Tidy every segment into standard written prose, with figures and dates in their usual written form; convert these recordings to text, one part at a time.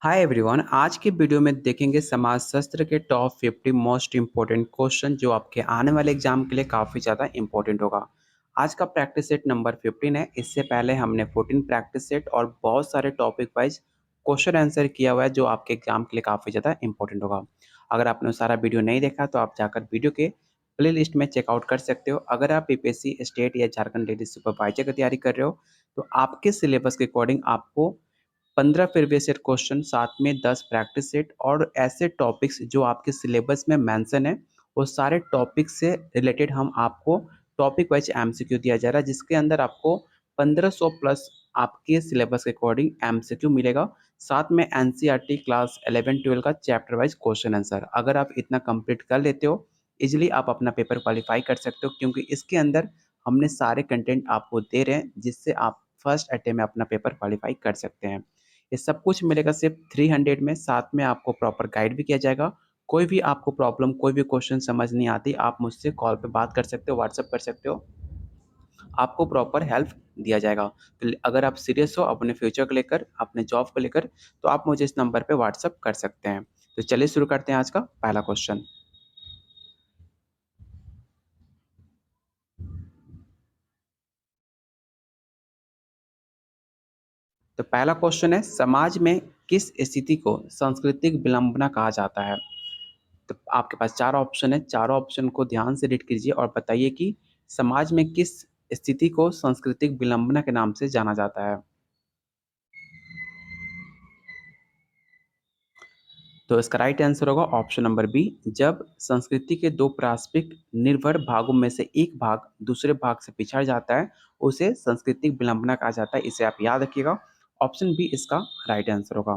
Hi everyone. आज की video में देखेंगे समाज शास्त्र के टॉप 50 मोस्ट इम्पोर्टेंट क्वेश्चन जो आपके आने वाले एग्जाम के लिए काफ़ी ज़्यादा इम्पोर्टेंट होगा। आज का प्रैक्टिस सेट नंबर 15 है। इससे पहले हमने 14 प्रैक्टिस सेट और बहुत सारे टॉपिक वाइज क्वेश्चन आंसर किया हुआ है जो आपके एग्जाम के लिए काफ़ी ज़्यादा इंपॉर्टेंट होगा। अगर आपने वो सारा वीडियो नहीं देखा तो आप जाकर वीडियो के प्ले लिस्ट में चेकआउट कर सकते हो। अगर आप पीपीएससी स्टेट या झारखंड लेडी सुपरवाइजर की तैयारी कर रहे हो तो आपके सिलेबस के अकॉर्डिंग आपको 15 प्रीवियस ईयर क्वेश्चन, साथ में 10 प्रैक्टिस सेट और ऐसे टॉपिक्स जो आपके सिलेबस में मेंशन है, वो सारे टॉपिक से रिलेटेड हम आपको टॉपिक वाइज एमसीक्यू दिया जा रहा है, जिसके अंदर आपको 1500 प्लस आपके सिलेबस के अकॉर्डिंग एमसीक्यू मिलेगा। साथ में एनसीईआरटी क्लास 11-12 का चैप्टर वाइज क्वेश्चन आंसर। अगर आप इतना कंप्लीट कर लेते हो, इजिली आप अपना पेपर क्वालिफाई कर सकते हो, क्योंकि इसके अंदर हमने सारे कंटेंट आपको दे रहे हैं जिससे आप फर्स्ट अटेम्प्ट में अपना पेपर क्वालिफाई कर सकते हैं। ये सब कुछ मिलेगा सिर्फ 300 में। साथ में आपको प्रॉपर गाइड भी किया जाएगा। कोई भी आपको प्रॉब्लम, कोई भी क्वेश्चन समझ नहीं आती, आप मुझसे कॉल पे बात कर सकते हो, व्हाट्सअप कर सकते हो, आपको प्रॉपर हेल्प दिया जाएगा। तो अगर आप सीरियस हो अपने फ्यूचर को लेकर, अपने जॉब को लेकर, तो आप मुझे इस नंबर पे व्हाट्सअप कर सकते हैं। तो चलिए शुरू करते हैं आज का पहला क्वेश्चन। तो पहला क्वेश्चन है, समाज में किस स्थिति को सांस्कृतिक विडंबना कहा जाता है? तो आपके पास चार ऑप्शन है। चारों ऑप्शन को ध्यान से रीड कीजिए और बताइए कि समाज में किस स्थिति को सांस्कृतिक विडंबना के नाम से जाना जाता है। तो इसका राइट आंसर होगा ऑप्शन नंबर बी। जब संस्कृति के दो पारस्परिक निर्भर भागों में से एक भाग दूसरे भाग से पिछड़ जाता है, उसे सांस्कृतिक विडंबना कहा जाता है। इसे आप याद रखिएगा। ऑप्शन बी इसका राइट आंसर होगा।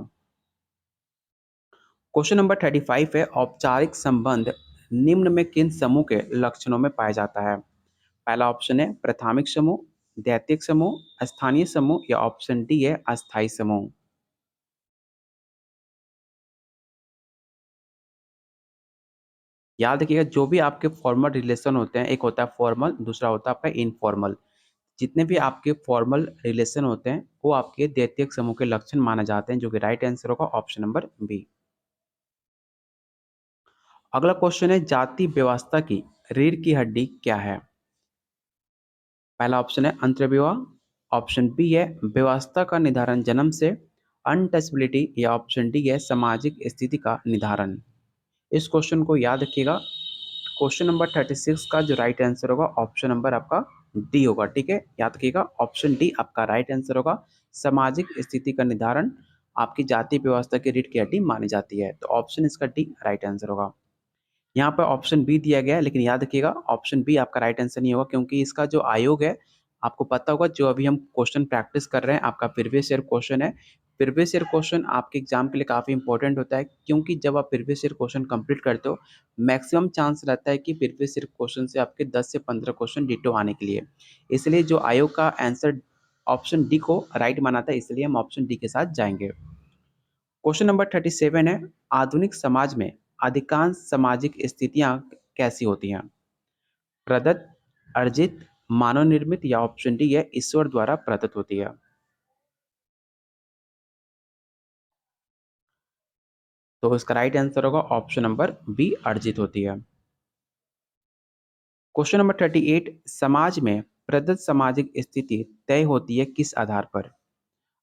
क्वेश्चन नंबर 35 है, औपचारिक संबंध निम्न में किन समूह के लक्षणों में पाया जाता है? पहला ऑप्शन है प्राथमिक समूह, द्वितीयक समूह, स्थानीय समूह, या ऑप्शन डी है अस्थायी समूह। याद रखिएगा, जो भी आपके फॉर्मल रिलेशन होते हैं, एक होता है फॉर्मल, दूसरा होता है आपका इनफॉर्मल। जितने भी आपके फॉर्मल रिलेशन होते हैं वो आपके द्वितीयक समूह के लक्षण माने जाते हैं, जो कि राइट आंसर होगा ऑप्शन नंबर बी। अगला क्वेश्चन है, जाति व्यवस्था की रीढ़ की हड्डी क्या है? पहला ऑप्शन है अंतर्विवाह, ऑप्शन बी है व्यवस्था का निर्धारण जन्म से, अनटचबिलिटी, या ऑप्शन डी है सामाजिक स्थिति का निर्धारण। इस क्वेश्चन को याद रखिएगा। क्वेश्चन नंबर 36 का जो राइट आंसर होगा ऑप्शन नंबर आपका डी होगा। ठीक है, याद रखिएगा, ऑप्शन डी आपका राइट आंसर होगा। सामाजिक स्थिति का निर्धारण आपकी जाति व्यवस्था की रीढ़ की हड्डी मानी जाती है। तो ऑप्शन इसका डी राइट आंसर होगा। यहाँ पर ऑप्शन बी दिया गया है, लेकिन याद रखिएगा ऑप्शन बी आपका राइट आंसर नहीं होगा, क्योंकि इसका जो आयोग है, आपको पता होगा, जो अभी हम क्वेश्चन प्रैक्टिस कर रहे हैं आपका प्रीवियस ईयर क्वेश्चन है। प्रीवियस ईयर क्वेश्चन आपके एग्जाम के लिए काफ़ी इंपॉर्टेंट होता है, क्योंकि जब आप प्रीवियस ईयर क्वेश्चन कंप्लीट करते हो, मैक्सिमम चांस रहता है कि प्रीवियस ईयर क्वेश्चन से आपके 10 से 15 क्वेश्चन डिटो आने के लिए। इसलिए जो आयोग का आंसर ऑप्शन डी को राइट माना था, इसलिए हम ऑप्शन डी के साथ जाएंगे। क्वेश्चन नंबर 37 है, आधुनिक समाज में अधिकांश सामाजिक स्थितियां कैसी होती हैं? प्रदत्त, अर्जित, मानव निर्मित, या ऑप्शन डी है ईश्वर द्वारा प्रदत्त होती है। तो इसका राइट आंसर होगा ऑप्शन नंबर बी, अर्जित होती है। क्वेश्चन नंबर 38, समाज में प्रदत्त सामाजिक स्थिति तय होती है किस आधार पर?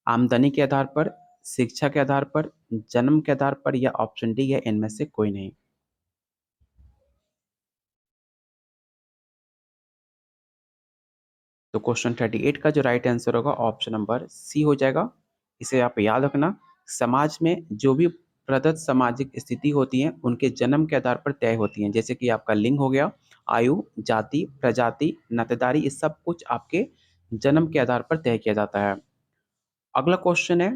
आमदनी के आधार पर, शिक्षा के आधार पर, जन्म के आधार पर, या ऑप्शन डी है इनमें से कोई नहीं। तो क्वेश्चन 38 का जो राइट आंसर होगा ऑप्शन नंबर सी हो जाएगा। इसे आप याद रखना। समाज में जो भी प्रदत्त सामाजिक स्थिति होती है उनके जन्म के आधार पर तय होती हैं, जैसे कि आपका लिंग हो गया, आयु, जाति, प्रजाति, नातेदारी, ये सब कुछ आपके जन्म के आधार पर तय किया जाता है। अगला क्वेश्चन है,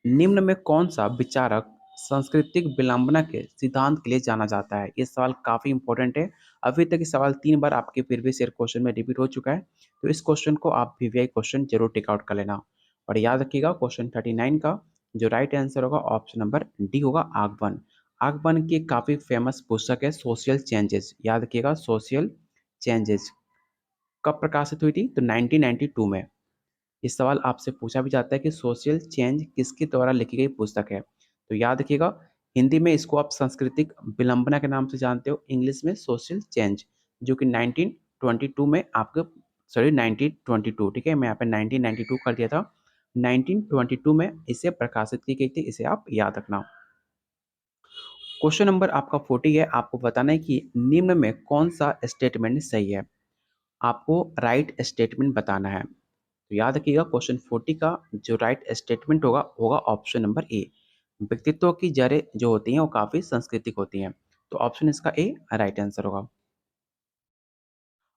निम्न में कौन सा विचारक सांस्कृतिक विडंबना के सिद्धांत के लिए जाना जाता है? ये सवाल काफी इंपॉर्टेंट है। अभी तक ये सवाल 3 बार आपके प्रीवियस ईयर क्वेश्चन में रिपीट हो चुका है, तो इस क्वेश्चन को आप वीवीआई क्वेश्चन जरूर टेक आउट कर लेना। और याद रखिएगा, क्वेश्चन 39 का जो राइट आंसर होगा ऑप्शन नंबर डी होगा, आगमन। आगमन की काफी फेमस पुस्तक है सोशल चेंजेस। याद रखिएगा, सोशल चेंजेस कब प्रकाशित हुई थी? तो 1992 में। इस सवाल आपसे पूछा भी जाता है कि सोशल चेंज किसके द्वारा लिखी गई पुस्तक है? तो याद रखिएगा, हिंदी में इसको आप सांस्कृतिक विलंबना के नाम से जानते हो, इंग्लिश में सोशल चेंज, जो कि 1922 में आपको, सॉरी 1922, ठीक है, मैं यहाँ पे 1992 कर दिया था। 1922 में इसे प्रकाशित की गई थी, इसे आप याद रखना। क्वेश्चन नंबर आपका 40 है, आपको बताना है कि निम्न में कौन सा स्टेटमेंट सही है। आपको राइट स्टेटमेंट बताना है। तो याद रखिएगा, क्वेश्चन 40 का जो राइट स्टेटमेंट होगा होगा ऑप्शन नंबर ए। व्यक्तित्व की जड़ें जो होती हैं वो काफी सांस्कृतिक होती हैं, तो ऑप्शन इसका ए राइट आंसर होगा।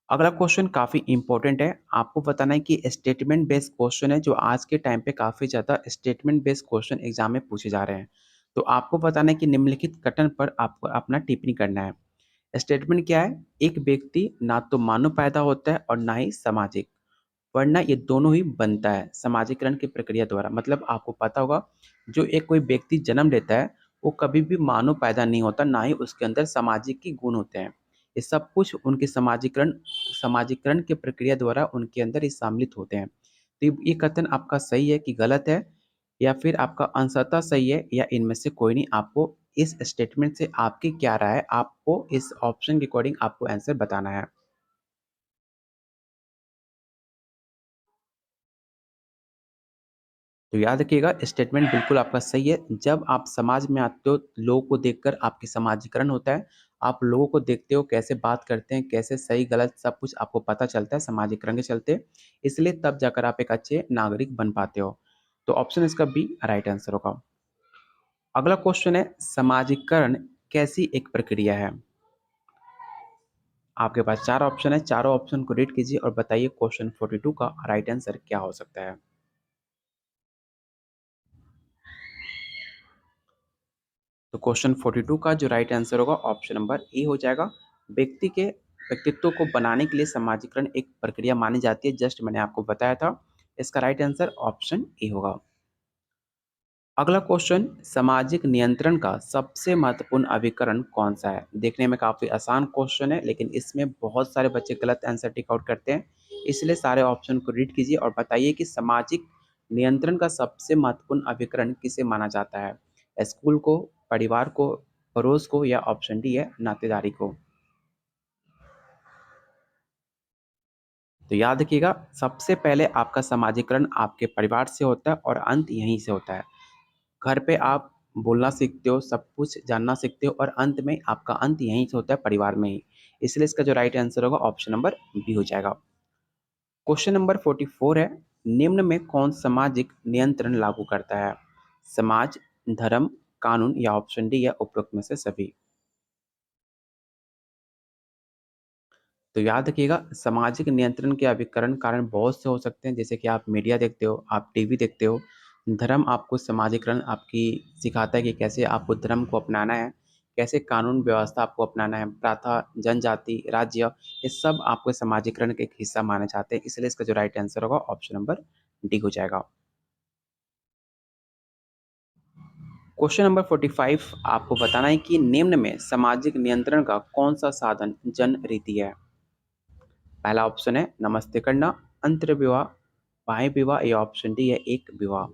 अगला क्वेश्चन काफी इंपॉर्टेंट है, आपको बताना है कि स्टेटमेंट बेस्ड क्वेश्चन है, जो आज के टाइम पे काफी ज्यादा स्टेटमेंट बेस्ड क्वेश्चन एग्जाम में पूछे जा रहे हैं। तो आपको बताना है कि निम्नलिखित कथन पर आपको अपना टिप्पणी करना है। स्टेटमेंट क्या है? एक व्यक्ति ना तो मानव पैदा होता है और ना ही सामाजिक, वरना ये दोनों ही बनता है समाजीकरण की प्रक्रिया द्वारा। मतलब आपको पता होगा, जो एक कोई व्यक्ति जन्म लेता है वो कभी भी मानव पैदा नहीं होता, ना ही उसके अंदर सामाजिक की गुण होते हैं। ये सब कुछ उनके समाजीकरण समाजीकरण की प्रक्रिया द्वारा उनके अंदर ही सम्मिलित होते हैं। तो ये कथन आपका सही है कि गलत है, या फिर आपका अंशतः सही है, या इनमें से कोई नहीं। आपको इस स्टेटमेंट से आपकी क्या राय है, आपको इस ऑप्शन के अकॉर्डिंग आपको आंसर बताना है। तो याद रखिएगा, स्टेटमेंट बिल्कुल आपका सही है। जब आप समाज में आते हो, लोगों को देखकर आपकी समाजीकरण होता है। आप लोगों को देखते हो कैसे बात करते हैं, कैसे सही गलत सब कुछ आपको पता चलता है समाजीकरण के चलते। इसलिए तब जाकर आप एक अच्छे नागरिक बन पाते हो। तो ऑप्शन इसका बी राइट आंसर होगा। अगला क्वेश्चन है, समाजीकरण कैसी एक प्रक्रिया है। आपके पास चार ऑप्शन है, चारों ऑप्शन को रीड कीजिए और बताइए क्वेश्चन 42 का राइट आंसर क्या हो सकता है। तो क्वेश्चन 42 का जो राइट आंसर होगा ऑप्शन नंबर ए हो जाएगा। व्यक्ति के व्यक्तित्व को बनाने के लिए समाजीकरण एक प्रक्रिया मानी जाती है, जस्ट मैंने आपको बताया था। इसका राइट आंसर ऑप्शन ए होगा। अगला क्वेश्चन, सामाजिक नियंत्रण का सबसे महत्वपूर्ण अभिकरण कौन सा है। देखने में काफी आसान क्वेश्चन है, लेकिन इसमें बहुत सारे बच्चे गलत आंसर टिक आउट करते हैं। इसलिए सारे ऑप्शन को रीड कीजिए और बताइए कि सामाजिक नियंत्रण का सबसे महत्वपूर्ण अभिकरण किसे माना जाता है। स्कूल को, परिवार को, पड़ोस को, या ऑप्शन डी है नातेदारी को। तो याद रखिएगा, सबसे पहले आपका समाजीकरण आपके परिवार से होता है और अंत यहीं से होता है। घर पे आप बोलना सीखते हो, सब कुछ जानना सीखते हो, और अंत में आपका अंत यहीं से होता है, परिवार में ही। इसलिए इसका जो राइट आंसर होगा ऑप्शन नंबर बी हो जाएगा। क्वेश्चन नंबर 44 है, निम्न में कौन सामाजिक नियंत्रण लागू करता है। समाज, धर्म, कानून, या ऑप्शन डी है उपरोक्त में से सभी। तो याद रखिएगा, सामाजिक नियंत्रण के अभिकरण कारण बहुत से हो सकते हैं, जैसे कि आप मीडिया देखते हो, आप टीवी देखते हो। धर्म आपको समाजीकरण आपकी सिखाता है कि कैसे आपको धर्म को अपनाना है, कैसे कानून व्यवस्था आपको अपनाना है, प्रथा, जनजाति, राज्य, ये सब आपको समाजीकरण का एक हिस्सा माने जाते हैं। इसलिए इसका जो राइट आंसर होगा ऑप्शन नंबर डी हो जाएगा। क्वेश्चन नंबर 45, आपको बताना है कि निम्न में सामाजिक नियंत्रण का कौन सा साधन जन रीति है। पहला ऑप्शन है नमस्ते करना, अंतर विवाह, बाह्य विवाह, या ऑप्शन डी है एक विवाह।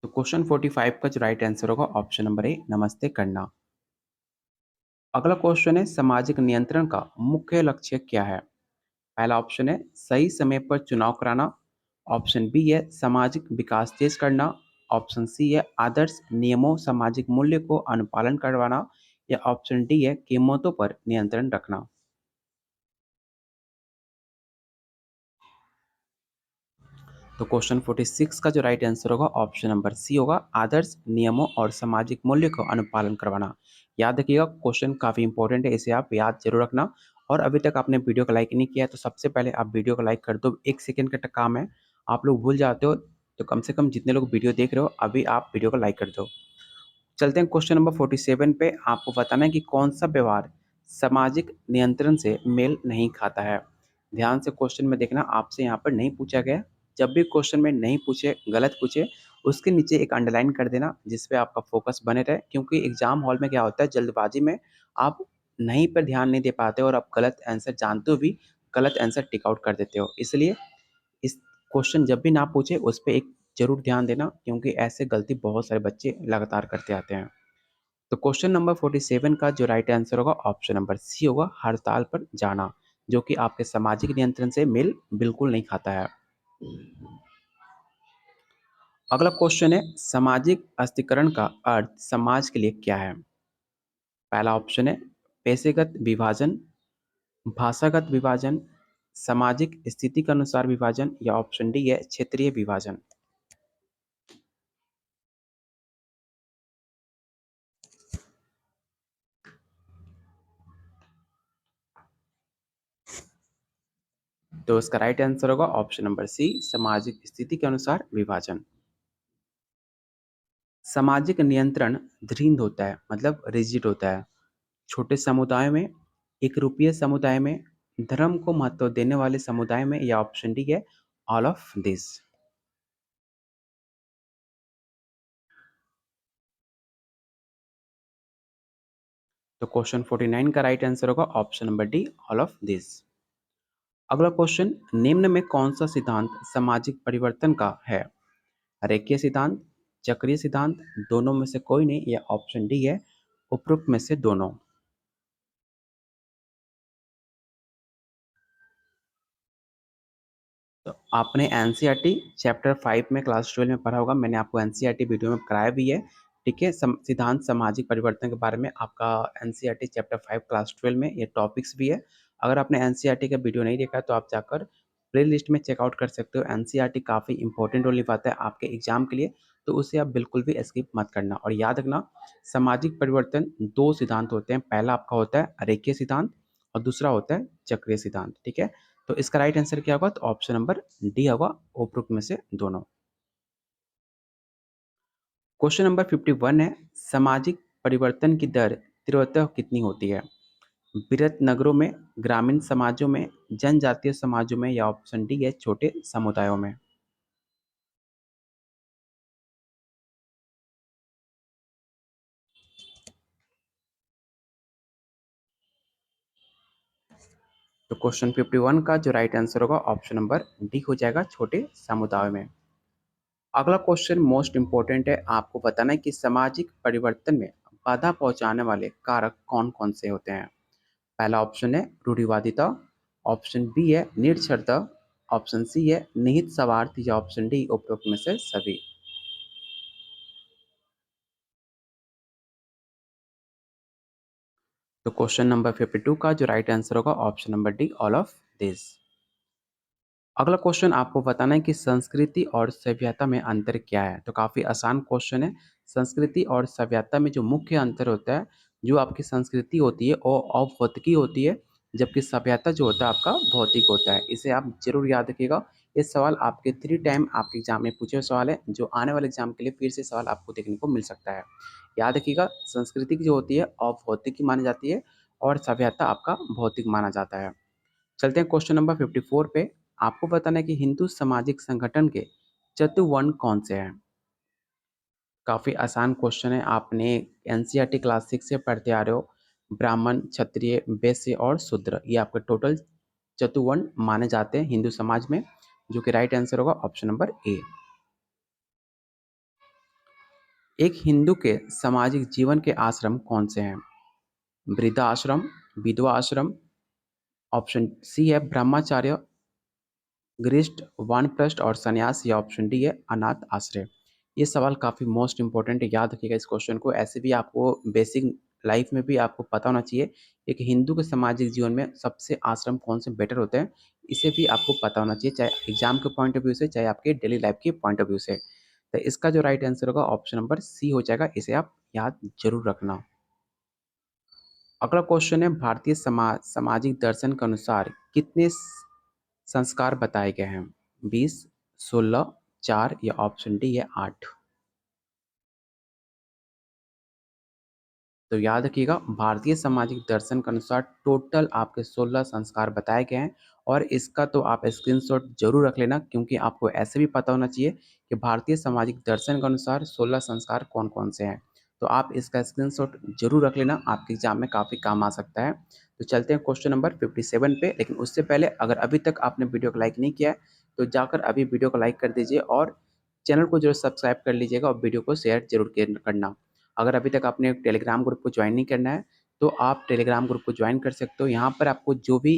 तो क्वेश्चन 45 का जो राइट आंसर होगा ऑप्शन नंबर ए नमस्ते करना। अगला क्वेश्चन है, सामाजिक नियंत्रण का मुख्य लक्ष्य क्या है। पहला ऑप्शन है सही समय पर चुनाव कराना, ऑप्शन बी है सामाजिक विकास तेज करना, ऑप्शन सी है आदर्श नियमों सामाजिक मूल्य को अनुपालन करवाना, या ऑप्शन डी है कीमतों पर नियंत्रण रखना। तो क्वेश्चन 46 का जो राइट आंसर होगा ऑप्शन नंबर सी होगा, आदर्श नियमों और सामाजिक मूल्य का अनुपालन करवाना। याद रखिएगा, क्वेश्चन काफ़ी इंपॉर्टेंट है, इसे आप याद जरूर रखना। और अभी तक आपने वीडियो को लाइक नहीं किया है, तो सबसे पहले आप वीडियो को लाइक कर दो, 1 सेकंड का काम है। आप लोग भूल जाते हो, तो कम से कम जितने लोग वीडियो देख रहे हो अभी आप वीडियो को लाइक कर दो। चलते हैं क्वेश्चन नंबर 47 पे। आपको बताना है कि कौन सा व्यवहार सामाजिक नियंत्रण से मेल नहीं खाता है। ध्यान से क्वेश्चन में देखना, आपसे यहाँ पर नहीं पूछा गया। जब भी क्वेश्चन में नहीं पूछे, गलत पूछे, उसके नीचे एक अंडरलाइन कर देना, जिसपे आपका फोकस बने रहे। क्योंकि एग्जाम हॉल में क्या होता है, जल्दबाजी में आप नहीं पर ध्यान नहीं दे पाते और आप गलत आंसर जानते हो भी, गलत आंसर टिक आउट कर देते हो। इसलिए इस क्वेश्चन जब भी ना पूछे उस पे एक ज़रूर ध्यान देना, क्योंकि ऐसे गलती बहुत सारे बच्चे लगातार करते आते हैं। तो क्वेश्चन नंबर 47 का जो राइट आंसर होगा ऑप्शन नंबर सी होगा, हड़ताल पर जाना, जो कि आपके सामाजिक नियंत्रण से मेल बिल्कुल नहीं खाता है। अगला क्वेश्चन है, सामाजिक अस्थिकरण का अर्थ समाज के लिए क्या है? पहला ऑप्शन है पेशेगत विभाजन, भाषागत विभाजन, सामाजिक स्थिति के अनुसार विभाजन, या ऑप्शन डी है क्षेत्रीय विभाजन। तो इसका राइट आंसर होगा ऑप्शन नंबर सी, सामाजिक स्थिति के अनुसार विभाजन। सामाजिक नियंत्रण दृढ़ होता है, मतलब रिजिड होता है, छोटे समुदायों में, एक रूपीय समुदाय में, धर्म को महत्व देने वाले समुदाय में, या ऑप्शन डी है ऑल ऑफ दिस। तो क्वेश्चन 49 का राइट आंसर होगा option number D, all of this. अगला क्वेश्चन, निम्न में कौन सा सिद्धांत सामाजिक परिवर्तन का है? रेखीय सिद्धांत, चक्रीय सिद्धांत, दोनों में से कोई नहीं, या ऑप्शन डी है उपरोक्त में से दोनों। तो आपने एनसीईआरटी चैप्टर 5 में क्लास 12 में पढ़ा होगा, मैंने आपको एनसीईआरटी वीडियो में कराया भी है। ठीक है, सिद्धांत सामाजिक परिवर्तन के बारे में आपका एनसीईआरटी चैप्टर 5 क्लास 12 में ये टॉपिक्स भी है। अगर आपने एनसीईआरटी का वीडियो नहीं देखा है तो आप जाकर प्ले लिस्ट में चेकआउट कर सकते हो। एनसीईआरटी काफ़ी इंपॉर्टेंट रोल निभाता है आपके एग्जाम के लिए, तो उसे आप बिल्कुल भी स्किप मत करना। और याद रखना, सामाजिक परिवर्तन दो सिद्धांत होते हैं, पहला आपका होता है रेखीय सिद्धांत और दूसरा होता है चक्रीय सिद्धांत। ठीक है, तो इसका राइट आंसर क्या होगा? तो ऑप्शन नंबर डी होगा, उपरोक्त में से दोनों। क्वेश्चन नंबर 51 है, सामाजिक परिवर्तन की दर तीव्रता कितनी होती है? बृहत नगरों में, ग्रामीण समाजों में, जनजातीय समाजों में, या ऑप्शन डी है छोटे समुदायों में। तो क्वेश्चन 51 का जो राइट आंसर होगा ऑप्शन नंबर डी हो जाएगा, छोटे समुदायों में। अगला क्वेश्चन मोस्ट इंपॉर्टेंट है, आपको बताना है कि सामाजिक परिवर्तन में बाधा पहुंचाने वाले कारक कौन कौन से होते हैं। पहला ऑप्शन है रूढ़िवादिता, ऑप्शन बी है निरक्षरता, ऑप्शन सी है निहित स्वार्थ, या ऑप्शन डी उपरोक्त में से सभी। तो क्वेश्चन नंबर 52 का जो राइट आंसर होगा option number D, all of this. अगला क्वेश्चन आपको बताना है कि संस्कृति और सभ्यता में अंतर क्या है। तो काफ़ी आसान क्वेश्चन है। संस्कृति और सभ्यता में जो मुख्य अंतर होता है, जो आपकी संस्कृति होती है वो अभौतिकी होती है, जबकि सभ्यता जो होता है आपका भौतिक होता है। इसे आप जरूर याद रखिएगा। ये सवाल आपके 3 टाइम आपके एग्जाम में पूछे हुए सवाल है, जो आने वाले एग्जाम के लिए फिर से सवाल आपको देखने को मिल सकता है। याद रखिएगा, संस्कृति की जो होती है अभौतिक मानी जाती है और सभ्यता आपका भौतिक माना जाता है। चलते हैं क्वेश्चन नंबर 54 पे। आपको बताना है कि हिंदू सामाजिक संगठन के चतुर्वर्ण कौन से हैं। काफ़ी आसान क्वेश्चन है, आपने एनसीईआरटी क्लास 6 से पढ़ते आ रहे हो। ब्राह्मण, क्षत्रिय, वैश्य और शूद्र, ये आपके टोटल चतुर्वर्ण माने जाते हैं हिंदू समाज में, जो कि राइट आंसर होगा ऑप्शन नंबर ए। एक हिंदू के सामाजिक जीवन के आश्रम कौन से हैं? वृद्धाश्रम, विधवा आश्रम, ऑप्शन सी है ब्रह्मचार्य, गृहस्थ, वानप्रस्थ और संन्यास, या ऑप्शन डी है अनाथ आश्रय। ये सवाल काफ़ी मोस्ट इंपॉर्टेंट है, याद रखिएगा इस क्वेश्चन को। ऐसे भी आपको बेसिक लाइफ में भी आपको पता होना चाहिए, एक हिंदू के सामाजिक जीवन में सबसे आश्रम कौन से बेटर होते हैं, इसे भी आपको पता होना चाहिए, चाहे एग्जाम के पॉइंट ऑफ व्यू से, चाहे आपके डेली लाइफ के पॉइंट ऑफ व्यू से। तो इसका जो राइट आंसर होगा ऑप्शन नंबर सी हो जाएगा, इसे आप याद जरूर रखना। अगला क्वेश्चन है, भारतीय सामाजिक दर्शन के अनुसार कितने संस्कार बताए गए हैं? 20, 16, 4, या ऑप्शन डी है 8। तो याद रखिएगा, भारतीय सामाजिक दर्शन के अनुसार टोटल आपके 16 संस्कार बताए गए हैं। और इसका तो आप स्क्रीनशॉट जरूर रख लेना, क्योंकि आपको ऐसे भी पता होना चाहिए कि भारतीय सामाजिक दर्शन के अनुसार 16 संस्कार कौन कौन से हैं। तो आप इसका स्क्रीनशॉट ज़रूर रख लेना, आपके एग्ज़ाम में काफ़ी काम आ सकता है। तो चलते हैं क्वेश्चन नंबर 57 पे, लेकिन उससे पहले अगर अभी तक आपने वीडियो को लाइक नहीं किया है, तो जाकर अभी वीडियो को लाइक कर दीजिए और चैनल को ज़रूर सब्सक्राइब कर लीजिएगा और वीडियो को शेयर ज़रूर करना। अगर अभी तक आपने टेलीग्राम ग्रुप को ज्वाइन नहीं करना है, तो आप टेलीग्राम ग्रुप को ज्वाइन कर सकते हो। यहाँ पर आपको जो भी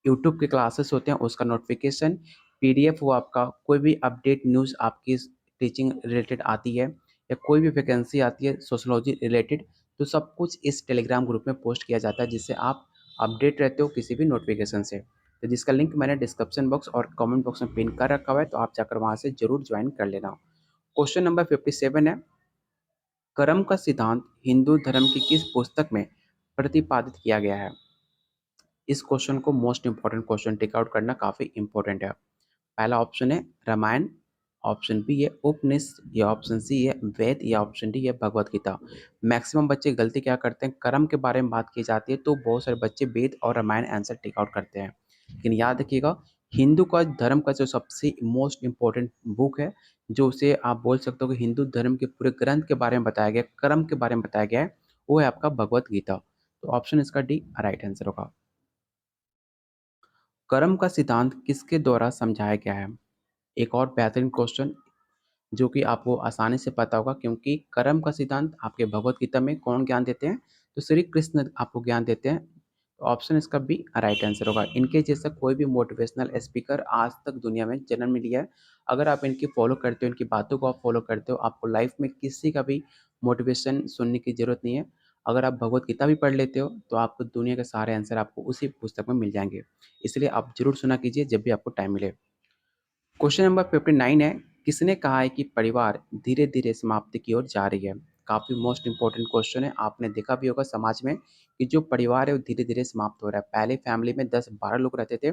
यूट्यूब के क्लासेस होते हैं उसका नोटिफिकेशन, पीडीएफ वो आपका कोई भी अपडेट न्यूज़ आपकी टीचिंग रिलेटेड आती है या कोई भी वैकेंसी आती है सोशियोलॉजी रिलेटेड, तो सब कुछ इस टेलीग्राम ग्रुप में पोस्ट किया जाता है, जिससे आप अपडेट रहते हो किसी भी नोटिफिकेशन से। तो जिसका लिंक मैंने डिस्क्रिप्शन बॉक्स और कमेंट बॉक्स में पिन कर रखा हुआ है, तो आप जाकर वहाँ से ज़रूर ज्वाइन कर लेना। क्वेश्चन नंबर 57 है, कर्म का सिद्धांत हिंदू धर्म की किस पुस्तक में प्रतिपादित किया गया है? इस क्वेश्चन को most important question tick out करना काफ़ी इंपॉर्टेंट है। पहला ऑप्शन है रामायण, ऑप्शन बी है उपनिषद या ऑप्शन सी है वेद या ऑप्शन डी है भगवत गीता। मैक्सिमम बच्चे गलती क्या करते हैं, कर्म के बारे में बात की जाती है तो बहुत सारे बच्चे वेद और रामायण आंसर टिक आउट करते हैं, लेकिन याद रखिएगा हिंदू का धर्म का जो सबसे मोस्ट इंपॉर्टेंट बुक है, जो उसे आप बोल सकते हो कि हिंदू धर्म के पूरे ग्रंथ के बारे में बताया गया, कर्म के बारे में बताया गया है, वो है आपका भगवत गीता। तो ऑप्शन इसका डी राइट आंसर होगा। कर्म का सिद्धांत किसके द्वारा समझाया गया है? एक और बेहतरीन क्वेश्चन जो कि आपको आसानी से पता होगा, क्योंकि कर्म का सिद्धांत आपके भगवत गीता में कौन ज्ञान देते हैं? तो श्री कृष्ण आपको ज्ञान देते हैं। तो ऑप्शन इसका बी राइट आंसर होगा। इनके जैसा कोई भी मोटिवेशनल स्पीकर आज तक दुनिया में जन्म नहीं लिया है। अगर आप इनकी फॉलो करते हो, इनकी बातों को आप फॉलो करते हो, आपको लाइफ में किसी का भी मोटिवेशन सुनने की ज़रूरत नहीं है। अगर आप भगवत गीता भी पढ़ लेते हो, तो आपको दुनिया के सारे आंसर आपको उसी पुस्तक में मिल जाएँगे। इसलिए आप ज़रूर सुना कीजिए जब भी आपको टाइम मिले। क्वेश्चन नंबर 59 है, किसने कहा है कि परिवार धीरे-धीरे समाप्ति की ओर जा रही है? काफ़ी मोस्ट इम्पोर्टेंट क्वेश्चन है, आपने देखा भी होगा समाज में कि जो परिवार है वो धीरे-धीरे समाप्त हो रहा है। पहले फैमिली में 10-12 लोग रहते थे,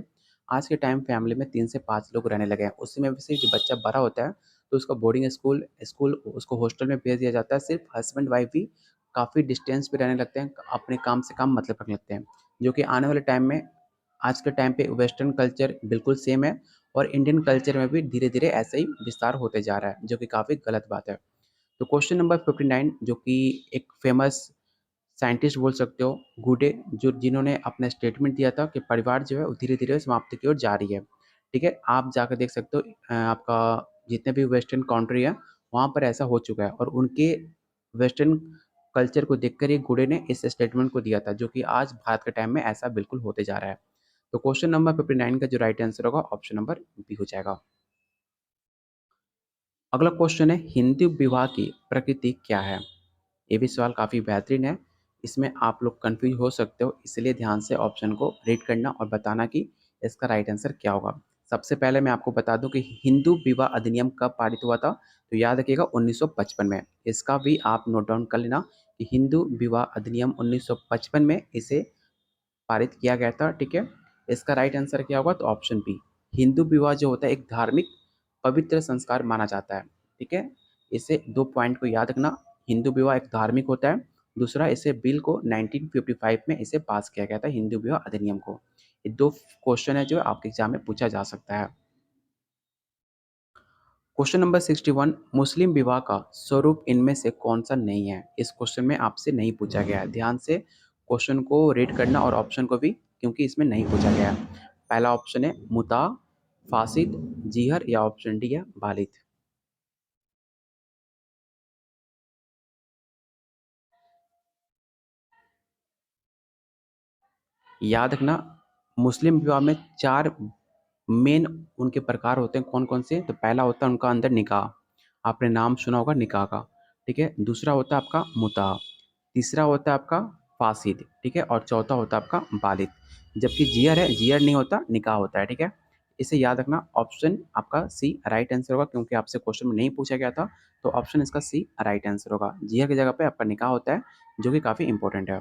आज के टाइम फैमिली में 3 से 5 लोग रहने लगे हैं। उसमें से जो बच्चा बड़ा होता है, तो उसको बोर्डिंग स्कूल स्कूल उसको हॉस्टल में भेज दिया जाता है। सिर्फ़ हस्बैंड-वाइफ भी काफ़ी डिस्टेंस पे रहने लगते हैं, अपने काम से काम मतलब रखने लगते हैं, जो कि आने वाले टाइम में आज के टाइम पे वेस्टर्न कल्चर बिल्कुल सेम है और इंडियन कल्चर में भी धीरे-धीरे ऐसे ही विस्तार होते जा रहा है, जो कि काफ़ी गलत बात है। तो क्वेश्चन नंबर 59 जो कि एक फ़ेमस साइंटिस्ट बोल सकते हो, गुडे, जो जिन्होंने अपना स्टेटमेंट दिया था कि परिवार जो है वो धीरे-धीरे समाप्ति की ओर जा रही है। ठीक है? आप जाकर देख सकते हो आपका जितने भी वेस्टर्न कंट्री है, वहाँ पर ऐसा हो चुका है और उनके वेस्टर्न कल्चर को देखकर ही गुडे ने इस स्टेटमेंट को दिया था, जो कि आज भारत के टाइम में ऐसा बिल्कुल होते जा रहा है। तो क्वेश्चन नंबर 59 का जो राइट आंसर होगा ऑप्शन नंबर बी हो जाएगा। अगला क्वेश्चन है, हिंदू विवाह की प्रकृति क्या है? ये भी सवाल काफ़ी बेहतरीन है। इसमें आप लोग कन्फ्यूज़ हो सकते हो, इसलिए ध्यान से ऑप्शन को रीड करना और बताना कि इसका राइट आंसर क्या होगा। सबसे पहले मैं आपको बता दूँ कि हिंदू विवाह अधिनियम कब पारित हुआ था? तो याद रखिएगा 1955 में। इसका भी आप नोट डाउन कर लेना कि हिंदू विवाह अधिनियम 1955 में इसे पारित किया गया था, ठीक है? इसका राइट आंसर क्या होगा? तो ऑप्शन बी। हिंदू विवाह जो होता है एक धार्मिक पवित्र संस्कार माना जाता है, ठीक है? इसे 2 पॉइंट को याद रखना, हिंदू विवाह एक धार्मिक होता है, दूसरा इसे बिल को 1955 में इसे पास किया गया था हिंदू विवाह अधिनियम को। ये 2 क्वेश्चन है जो आपके एग्ज़ाम में पूछा जा सकता है। क्वेश्चन नंबर 61, मुस्लिम विवाह का स्वरूप इनमें से कौन-सा नहीं है? इस क्वेश्चन में आपसे नहीं पूछा गया है। ध्यान से क्वेश्चन को रीड करना और ऑप्शन को भी, क्योंकि इसमें नहीं पूछा गया है। पहला ऑप्शन है मुता, फासिद, जीहर या ऑप्शन डी है बालिग। याद रखना मुस्लिम विवाह में 4 मेन उनके प्रकार होते हैं, कौन-कौन से? तो पहला होता है उनका अंदर निकाह, आपने नाम सुना होगा निकाह का, ठीक है? दूसरा होता है आपका मुता, तीसरा होता है आपका फासिद, ठीक है? और चौथा होता है आपका बालिग। जबकि जियर है, जियर नहीं होता, निकाह होता है, ठीक है? इसे याद रखना, ऑप्शन आपका सी राइट आंसर होगा, क्योंकि आपसे क्वेश्चन में नहीं पूछा गया था, तो ऑप्शन इसका सी राइट आंसर होगा। जियर की जगह पे आपका निकाह होता है, जो कि काफ़ी इंपॉर्टेंट है।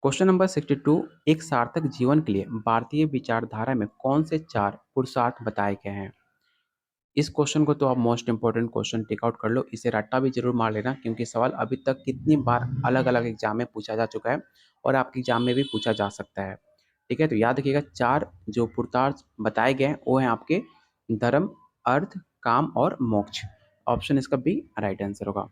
क्वेश्चन नंबर 62, एक सार्थक जीवन के लिए भारतीय विचारधारा में कौन से 4 पुरुषार्थ बताए गए हैं? इस क्वेश्चन को तो आप most important question tick out कर लो, इसे रट्टा भी ज़रूर मार लेना, क्योंकि सवाल अभी तक कितनी बार अलग-अलग एग्ज़ाम में पूछा जा चुका है और आपके एग्ज़ाम में भी पूछा जा सकता है। ठीक है? तो याद रखिएगा 4 जो पुरुषार्थ बताए गए हैं, वो हैं आपके धर्म, अर्थ, काम और मोक्ष। ऑप्शन इसका बी राइट आंसर होगा।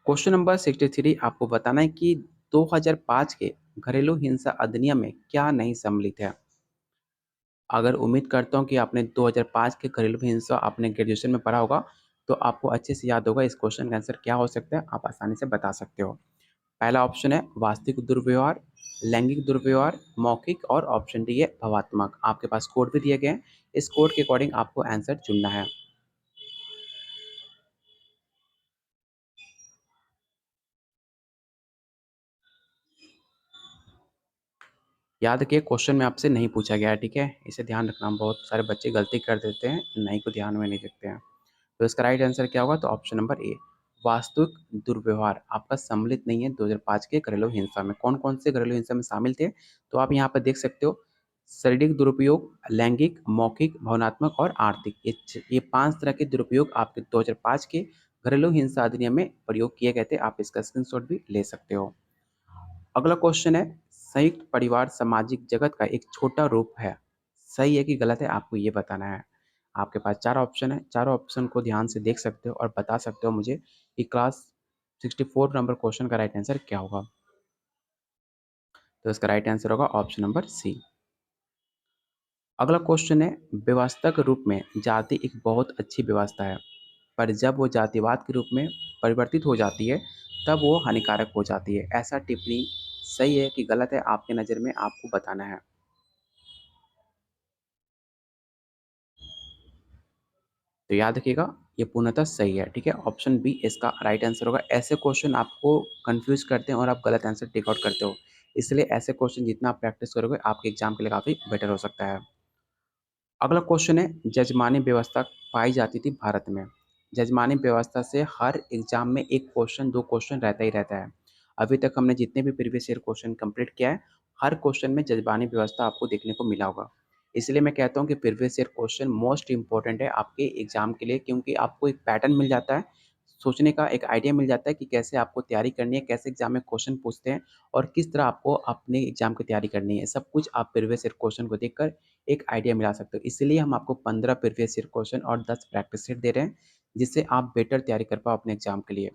क्वेश्चन नंबर 63 आपको बताना है कि 2005 के घरेलू हिंसा अधिनियम में क्या नहीं सम्मिलित है। अगर उम्मीद करता हूँ कि आपने 2005 के घरेलू हिंसा आपने ग्रेजुएशन में पढ़ा होगा, तो आपको अच्छे से याद होगा इस क्वेश्चन का आंसर क्या हो सकता है, आप आसानी से बता सकते हो। पहला ऑप्शन है वास्तविक दुर्व्यवहार, लैंगिक दुर्व्यवहार, मौखिक और ऑप्शन डी है भावात्मक। आपके पास कोड भी दिए गए हैं, इस कोड के अकॉर्डिंग आपको आंसर चुनना है। याद रखिए क्वेश्चन में आपसे नहीं पूछा गया है, ठीक है, इसे ध्यान रखना। बहुत सारे बच्चे गलती कर देते हैं, नहीं को ध्यान में नहीं रखते हैं। तो इसका राइट आंसर क्या होगा, तो ऑप्शन नंबर ए वास्तविक दुर्व्यवहार आपका सम्मिलित नहीं है 2005 के घरेलू हिंसा में। कौन कौन से घरेलू हिंसा में शामिल थे, तो आप यहाँ पर देख सकते हो। शारीरिक दुरुपयोग, लैंगिक, मौखिक, भावनात्मक और आर्थिक, ये 5 तरह के दुरुपयोग आपके 2005 के घरेलू हिंसा अधिनियम में प्रयोग किए गए थे। आप इसका स्क्रीनशॉट भी ले सकते हो। अगला क्वेश्चन है संयुक्त परिवार सामाजिक जगत का एक छोटा रूप है। सही है कि गलत है, आपको ये बताना है। आपके पास 4 ऑप्शन है, चारों ऑप्शन को ध्यान से देख सकते हो और बता सकते हो मुझे कि क्लास 64 नंबर क्वेश्चन का राइट आंसर क्या होगा। तो इसका राइट आंसर होगा ऑप्शन नंबर सी। अगला क्वेश्चन है व्यवस्था के रूप में जाति एक बहुत अच्छी व्यवस्था है, पर जब वो जातिवाद के रूप में परिवर्तित हो जाती है तब वो हानिकारक हो जाती है। ऐसा टिप्पणी सही है कि गलत है, आपके नज़र में आपको बताना है। तो याद रखिएगा ये पूर्णतः सही है, ठीक है। ऑप्शन बी इसका राइट आंसर होगा। ऐसे क्वेश्चन आपको कंफ्यूज करते हैं और आप गलत आंसर टिक आउट करते हो, इसलिए ऐसे क्वेश्चन जितना आप प्रैक्टिस करोगे आपके एग्जाम के लिए काफ़ी बेटर हो सकता है। अगला क्वेश्चन है जजमानी व्यवस्था पाई जाती थी भारत में। जजमानी व्यवस्था से हर एग्जाम में एक क्वेश्चन दो क्वेश्चन रहता ही रहता है। अभी तक हमने जितने भी प्रीवियस ईयर क्वेश्चन कंप्लीट किया है, हर क्वेश्चन में जजमानी व्यवस्था आपको देखने को मिला होगा। इसलिए मैं कहता हूँ कि previous year question most important है आपके एग्जाम के लिए, क्योंकि आपको एक पैटर्न मिल जाता है, सोचने का एक आइडिया मिल जाता है कि कैसे आपको तैयारी करनी है, कैसे एग्जाम में क्वेश्चन पूछते हैं और किस तरह आपको अपने एग्जाम की तैयारी करनी है। सब कुछ आप प्रीवियस ईयर क्वेश्चन को देखकर एक आइडिया मिला सकते हो। इसीलिए हम आपको 15 प्रीवियस ईयर क्वेश्चन और 10 प्रैक्टिस सेट दे रहे हैं, जिससे आप बेटर तैयारी कर पाओ अपने एग्जाम के लिए।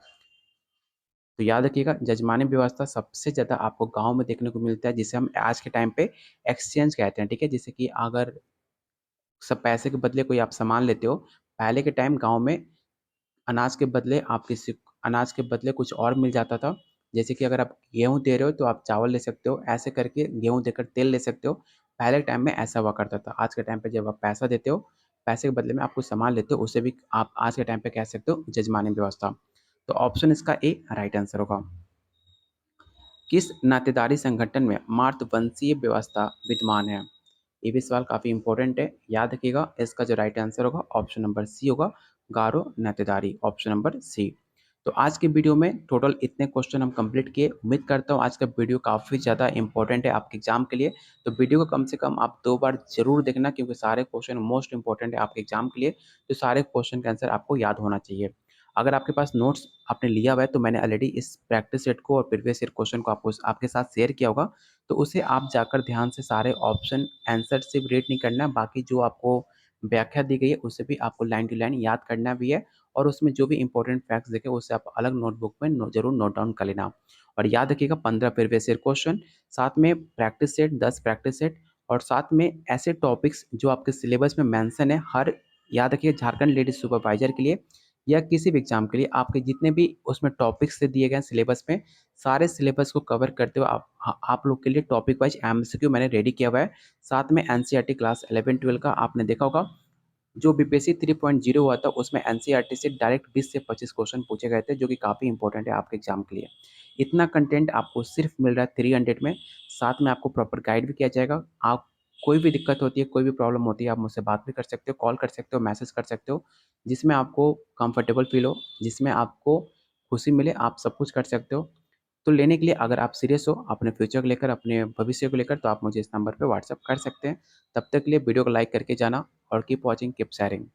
तो याद रखिएगा जजमानी व्यवस्था सबसे ज़्यादा आपको गाँव में देखने को मिलता है, जिसे हम आज के टाइम पे एक्सचेंज कहते हैं, ठीक है। जैसे कि अगर सब पैसे के बदले कोई आप सामान लेते हो, पहले के टाइम गाँव में अनाज के बदले आप किसी अनाज के बदले कुछ और मिल जाता था। जैसे कि अगर आप गेहूँ दे रहे हो तो आप चावल ले सकते हो, ऐसे करके गेहूँ देकर तेल ले सकते हो। पहले के टाइम में ऐसा हुआ करता था। आज के टाइम पे जब आप पैसा देते हो, पैसे के बदले में आप कुछ सामान लेते हो, उसे भी आप आज के टाइम पे कह सकते हो जजमानी व्यवस्था। तो ऑप्शन इसका ए राइट आंसर होगा। किस नातेदारी संगठन में मातृवंशीय व्यवस्था विद्यमान है? ये भी सवाल काफ़ी इंपॉर्टेंट है, याद रखिएगा। इसका जो राइट आंसर होगा ऑप्शन नंबर सी होगा, गारो नातेदारी, ऑप्शन नंबर सी। तो आज के वीडियो में टोटल इतने क्वेश्चन हम कंप्लीट किए। उम्मीद करता हूँ आज का वीडियो काफ़ी ज़्यादा इंपॉर्टेंट है आपके एग्जाम के लिए। तो वीडियो को कम से कम आप 2 बार जरूर देखना, क्योंकि सारे क्वेश्चन मोस्ट इंपॉर्टेंट है आपके एग्जाम के लिए। तो सारे क्वेश्चन का आंसर आपको याद होना चाहिए। अगर आपके पास नोट्स आपने लिया हुआ है, तो मैंने ऑलरेडी इस प्रैक्टिस सेट को और प्रीवियस ईयर क्वेश्चन को आपको आपके साथ शेयर किया होगा। तो उसे आप जाकर ध्यान से सारे ऑप्शन आंसर सिर्फ रीड नहीं करना, बाकी जो आपको व्याख्या दी गई है उसे भी आपको लाइन टू लाइन याद करना भी है। और उसमें जो भी इंपॉर्टेंट फैक्ट्स देखे उसे आप अलग नोटबुक में जरूर नोट डाउन कर लेना। और याद रखिएगा 15 प्रीवियस ईयर क्वेश्चन, साथ में प्रैक्टिस सेट 10 प्रैक्टिस सेट, और साथ में ऐसे टॉपिक्स जो आपके सिलेबस में मेंशन है हर। याद रखिए झारखंड लेडीज सुपरवाइजर के लिए या किसी भी एग्जाम के लिए आपके जितने भी उसमें टॉपिक्स से दिए गए हैं सिलेबस में, सारे सिलेबस को कवर करते हुए आप लोग के लिए टॉपिक वाइज एमसीक्यू मैंने रेडी किया हुआ है। साथ में एनसीईआरटी क्लास 11-12 का आपने देखा होगा, जो बीपीएससी 3.0 हुआ था उसमें एनसीईआरटी से डायरेक्ट 20 से 25 क्वेश्चन पूछे गए थे, जो कि काफ़ी इंपॉर्टेंट है आपके एग्जाम के लिए। इतना कंटेंट आपको सिर्फ मिल रहा है 300 में। साथ में आपको प्रॉपर गाइड भी किया जाएगा। आप कोई भी दिक्कत होती है, कोई भी प्रॉब्लम होती है, आप मुझसे बात भी कर सकते हो, कॉल कर सकते हो, मैसेज कर सकते हो, जिसमें आपको कंफर्टेबल फील हो, जिसमें आपको खुशी मिले, आप सब कुछ कर सकते हो। तो लेने के लिए अगर आप सीरियस हो अपने फ्यूचर को लेकर, अपने भविष्य को लेकर, तो आप मुझे इस नंबर पे व्हाट्सएप कर सकते हैं। तब तक के लिए वीडियो को लाइक करके जाना और कीप वॉचिंग, कीप शेयरिंग।